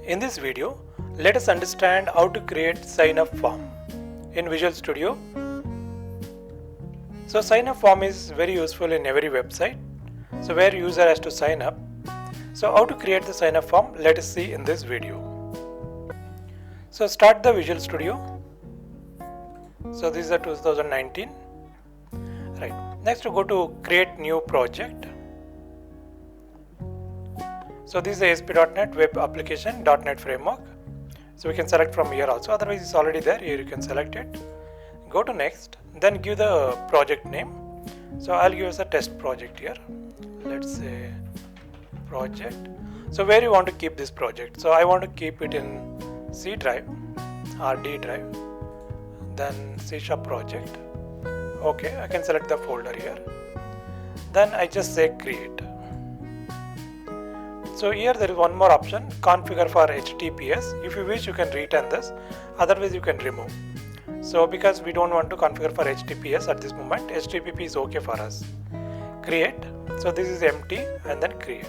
In this video, let us understand how to create sign-up form in Visual Studio. So sign-up form is very useful in every website. So where user has to sign up. So how to create the sign-up form, let us see in this video. So start the Visual Studio. So this is the 2019. Right. Next go to create new project. So this is the ASP.NET Web Application .NET Framework. So we can select from here also, otherwise it's already there. Here you can select it. Go to next, then give the project name. So I'll give us a test project here. Let's say project. So where you want to keep this project? So I want to keep it in C drive or D drive, then C# project. Okay, I can select the folder here. Then I just say create. So here there is one more option, configure for HTTPS. If you wish, you can return this, otherwise you can remove. So because we don't want to configure for HTTPS at this moment, HTTP is okay for us. Create. So this is empty and then create.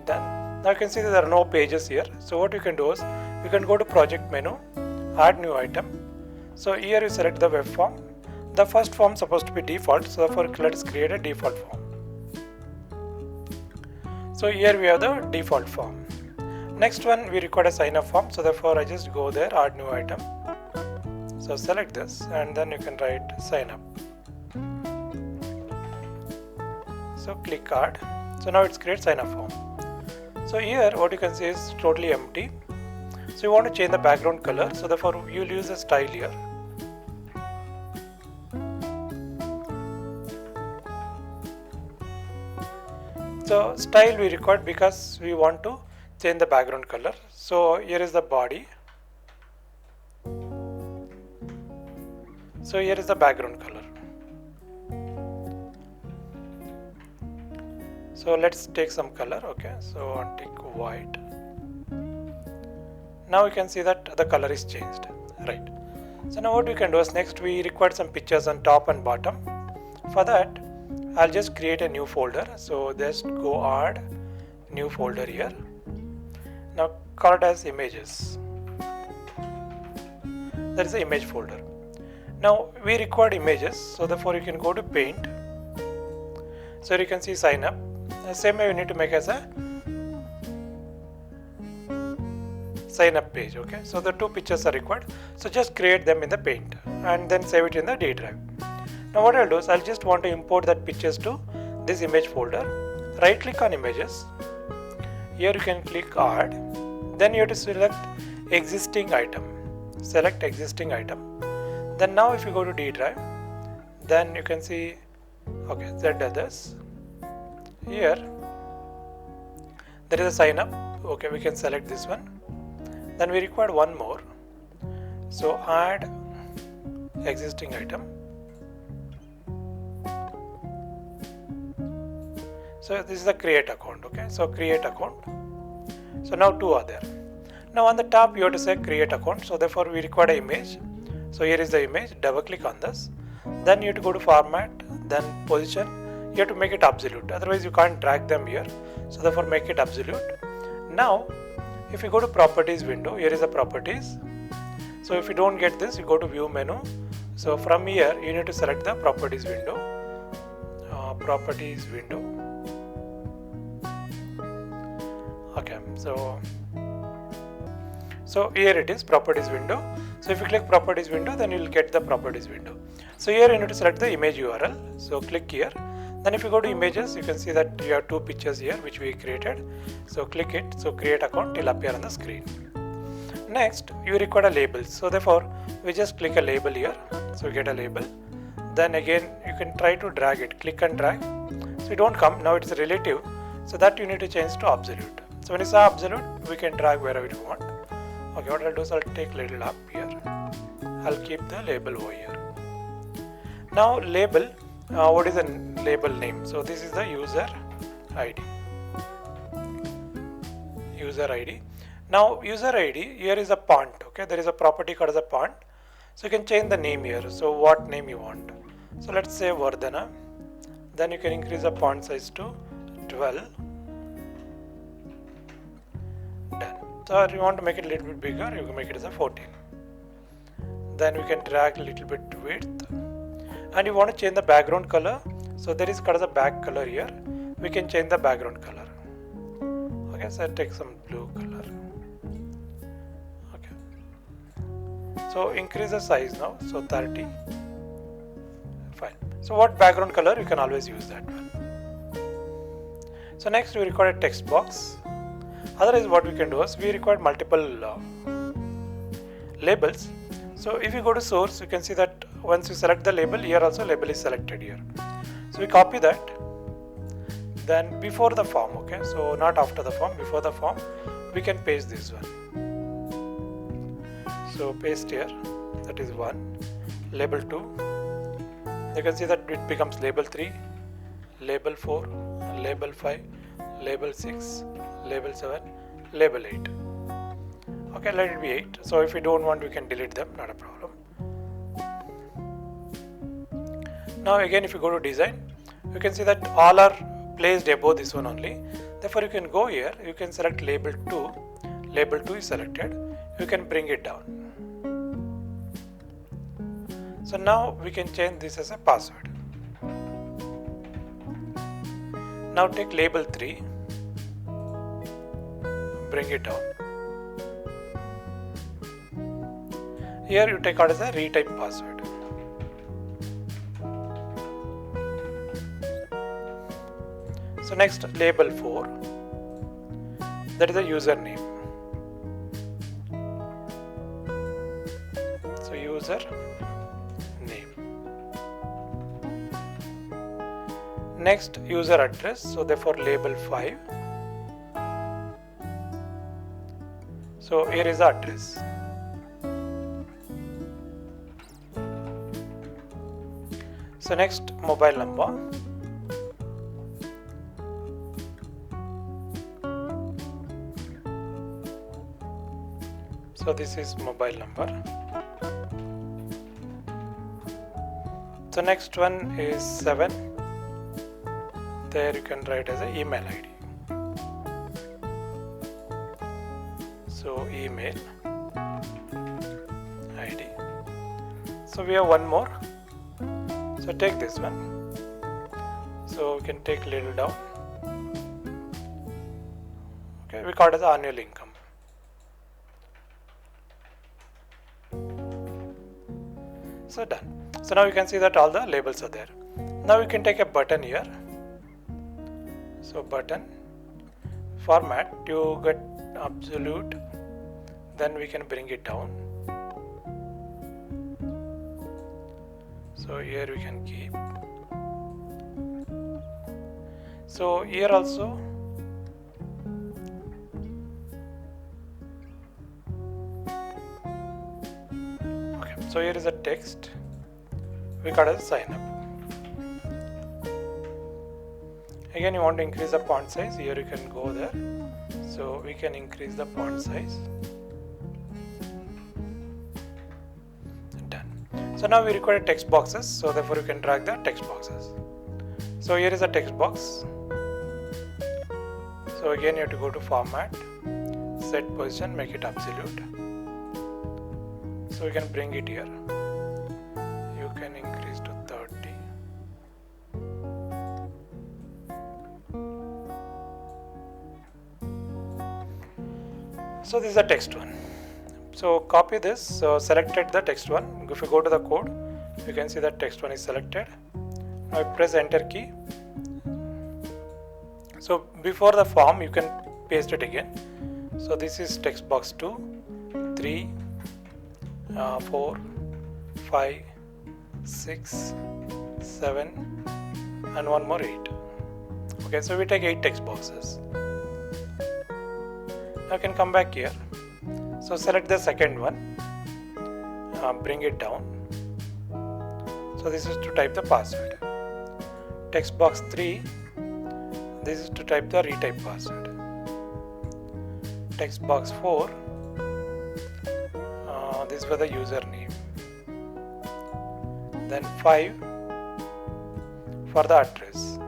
Then now you can see that there are no pages here. So what you can do is you can go to project menu, add new item. So here you select the web form. The first form is supposed to be default, so therefore let's create a default form. So here we have the default form. Next one we require a sign up form, so therefore I just go there, add new item. So select this and then you can write sign up. So click add. So now it's create sign up form. So here what you can see is totally empty. So you want to change the background color, so therefore you will use a style here. So style we record because we want to change the background color. So here is the body. So here is the background color. So let's take some color. Okay, so I'll take white. Now you can see that the color is changed, right? So now what we can do is next we require some pictures on top and bottom. For that I'll just create a new folder. So just go add new folder here. Now call it as images. That is the image folder. Now we require images, so therefore you can go to paint. So you can see sign up. The same way you need to make as a sign up page. Okay, so the two pictures are required, so just create them in the paint and then save it in the D drive. Now what I'll do is I'll just want to import that pictures to this image folder. Right click on images. Here you can click add. Then you have to select existing item. Select existing item. Then now if you go to D drive, then you can see okay, Z others. Here there is a sign up. Okay, we can select this one. Then we require one more. So add existing item. So this is the create account. Okay, so create account. So now two are there. Now on the top you have to say create account. So therefore we require an image. So here is the image. Double click on this. Then you have to go to format. Then position. You have to make it absolute. Otherwise you can't drag them here. So therefore make it absolute. Now if you go to properties window, here is the properties. So if you don't get this, you go to view menu. So from here you need to select the properties window. Properties window. Okay, so here it is, properties window. So if you click properties window, then you will get the properties window. So here you need to select the image URL. So click here. Then if you go to images, you can see that you have two pictures here which we created. So click it. So create account will appear on the screen. Next you require a label. So therefore we just click a label here. So you get a label. Then again you can try to drag it. Click and drag. So it won't come. Now it's relative. So that you need to change to absolute. So when you say absolute, we can drag wherever you want. Okay, what I'll do is I'll take little up here. I'll keep the label over here. Now label, what is the label name? So this is the user ID. User ID. Now user ID, here is a font. Okay, there is a property called as a font. So you can change the name here. So what name you want? So let's say Vardhana. Then you can increase the font size to 12. Done. So if you want to make it a little bit bigger, you can make it as a 14. Then we can drag a little bit width. And you want to change the background color. So there is a back color here. We can change the background color. Okay, so I'll take some blue color. Okay. So increase the size now. So 30. Fine. So what background color, you can always use that one. So next we require a text box. Otherwise what we can do is we require multiple labels. So if you go to source, you can see that once you select the label, here also label is selected here. So we copy that. Then before the form, okay, so not after the form, before the form, we can paste this one. So paste here, that is 1, label 2. You can see that it becomes label 3, label 4, label 5, label 6, label 7, label 8. Okay, let it be 8. So if you don't want, we can delete them, not a problem. Now again, if you go to design, you can see that all are placed above this one only. Therefore you can go here, you can select label 2. Label 2 is selected. You can bring it down. So now we can change this as a password. Now take label 3, bring it down. Here you take out as a retype password. So next label 4, that is a username. So user name. Next user address, so therefore label 5. So here is the address. So next mobile number. So this is mobile number. So next one is 7. There you can write as an email ID. So email ID. So we have one more. So take this one. So we can take little down. Okay, we call it as annual income. So done. So now you can see that all the labels are there. Now we can take a button here. So button, format, you get absolute, then we can bring it down. So here we can keep. So here also okay, so here is a text. We got a sign up. Again, you want to increase the font size, here you can go there. So we can increase the font size. Done. So now we require text boxes, so therefore you can drag the text boxes. So here is a text box. So again you have to go to format, set position, make it absolute. So you can bring it here. You can increase to 30. So this is the text one. So copy this, so selected the text one. If you go to the code, you can see that text one is selected. Now press enter key. So before the form, you can paste it again. So this is text box 2, 3, 4, 5, 6, 7, and one more 8. Okay, so we take 8 text boxes. Now you can come back here. So select the second one, bring it down. So this is to type the password. Text box 3, this is to type the retype password. Text box 4, this is for the username. Then 5, for the address.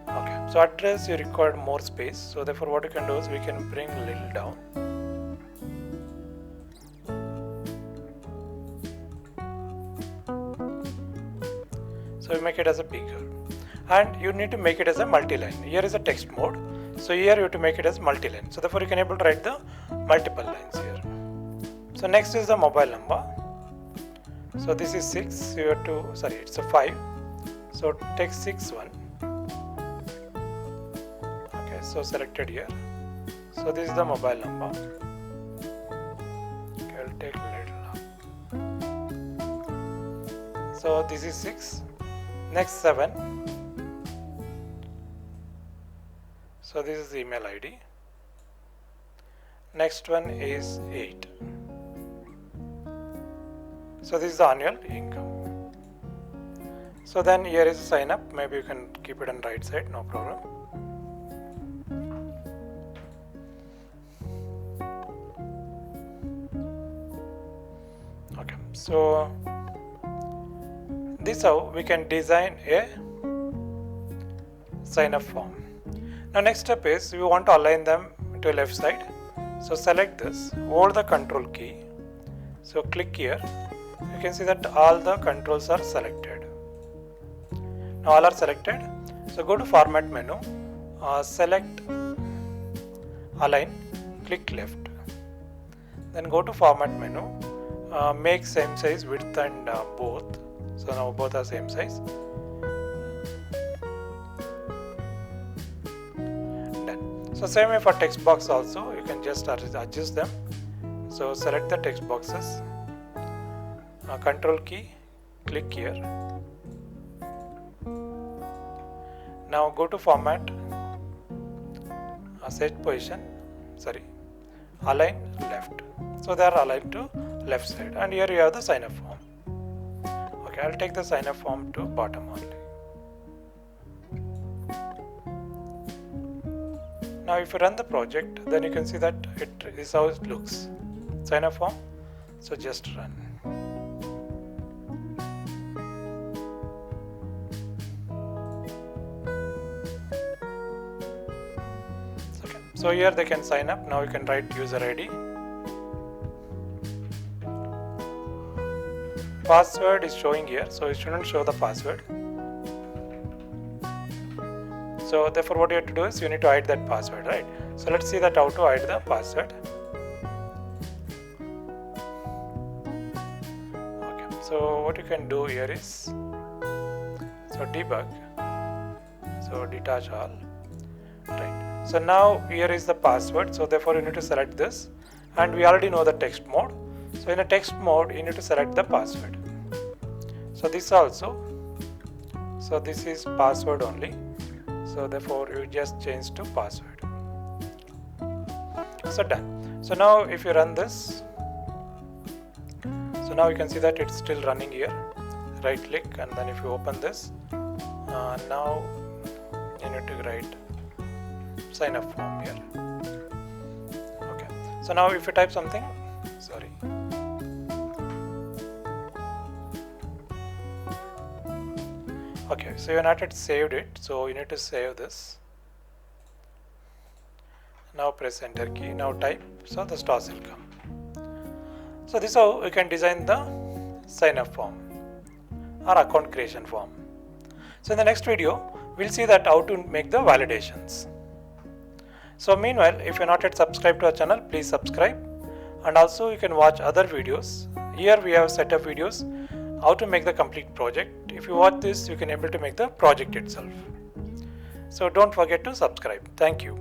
Okay, so address you require more space, so therefore what you can do is we can bring a little down. So you make it as a bigger, and you need to make it as a multi-line. Here is a text mode, so here you have to make it as multi-line. So therefore you can able to write the multiple lines here. So next is the mobile number. So this is 6. You have to it's a 5. So take 6 one. Okay, so selected here. So this is the mobile number. Okay, I'll take little up. So this is 6. Next 7. So this is the email ID. Next one is 8. So this is the annual income. So then here is a sign up. Maybe you can keep it on right side, no problem. Okay, so this is how we can design a sign up form. Now next step is we want to align them to left side. So select this, hold the control key. So click here. You can see that all the controls are selected. Now all are selected. So go to format menu, select align, click left. Then go to format menu, make same size width and both. So now both are same size. Done. So same way for text box also, you can just adjust them. So select the text boxes, control key, click here. Now go to format, set position, align left. So they are aligned to left side, and here you have the sign up form. Okay, I'll take the sign up form to bottom only. Now if you run the project, then you can see that it is how it looks. Sign up form. So just run. Okay. So here they can sign up. Now you can write user ID. Password is showing here, so it shouldn't show the password. So therefore what you have to do is you need to hide that password, right? So let's see that how to hide the password. Okay, so what you can do here is, so debug, so detach all, right? So now here is the password, so therefore you need to select this, and we already know the text mode. So in a text mode, you need to select the password. So this also, so this is password only. So therefore you just change to password. So done. So now if you run this, so now you can see that it's still running here. Right click, and then if you open this, now you need to write sign up form here. Okay. So now if you type something, okay, so you have not yet saved it, so you need to save this. Now press enter key, now type, so the stars will come. So this is how you can design the sign up form or account creation form. So in the next video, we'll see that how to make the validations. So meanwhile, if you're not yet subscribed to our channel, please subscribe, and also you can watch other videos. Here we have set up videos how to make the complete project. If you watch this, you can able to make the project itself. So don't forget to subscribe. Thank you.